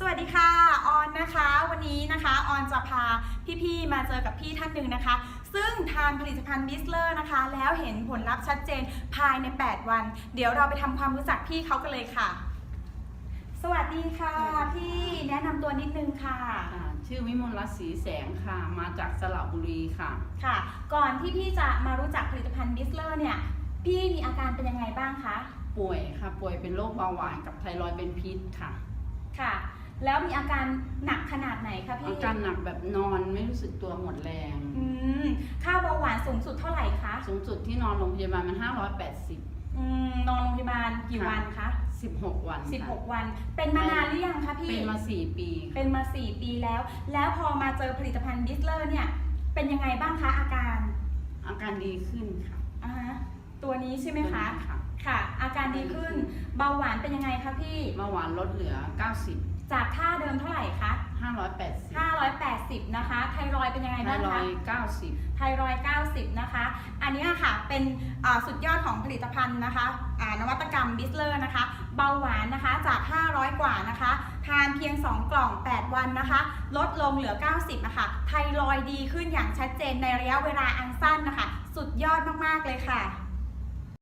สวัสดีค่ะออนนะคะวันนี้นะคะออนจะพาพี่ๆมาเจอกับพี่ท่านหนึ่งนะคะซึ่งทานผลิตภัณฑ์บิสเลอร์นะคะแล้วเห็นผลลัพธ์ชัดเจนภายใน8วันเดี๋ยวเราไปทำความรู้จักพี่เขากันเลยค่ะสวัสดีค่ะพี่แนะนำตัวนิดนึงค่ะชื่อวิมลรัตน์ศรีแสงค่ะมาจากสระบุรีค่ะค่ะก่อนที่พี่จะมารู้จักผลิตภัณฑ์บิสเลอร์เนี่ยพี่มีอาการเป็นยังไงบ้างคะป่วยค่ะป่วยเป็นโรคเบาหวานกับไทรอยด์เป็นพิษค่ะค่ะแล้วมีอาการหนักขนาดไหนคะพี่อาการหนักแบบนอนไม่รู้สึกตัวหมดแรงค่าเบาหวานสูงสุดเท่าไหร่คะสูงสุดที่นอนโรงพยาบาลมัน580นอนโรงพยาบาลกี่วันคะ16 วัน16 วันเป็นมานานหรือยังคะพี่เป็นมา4 ปีเป็นมา4 ปีแล้วพอมาเจอผลิตภัณฑ์บิสเลอร์เนี่ยเป็นยังไงบ้างคะอาการดีขึ้นค่ะตัวนี้ใช่ไหมคะค่ะอาการดีขึ้นเบาหวานเป็นยังไงคะพี่เบาหวานลดเหลือ90จากค่าเดิมเท่าไหร่คะ580นะคะไทรอยด์เป็นยังไงบ้างคะ90ไทรอยด์90นะคะอันนี้ค่ะเป็นสุดยอดของผลิตภัณฑ์นะคะนวัตกรรมบิสเลอร์นะคะเบาหวานนะคะจาก500กว่านะคะทานเพียง2 กล่อง8 วันนะคะลดลงเหลือ90นะคะไทรอยด์ดีขึ้นอย่างชัดเจนในระยะเวลาอันสั้นนะคะสุดยอดมากๆเลยค่ะ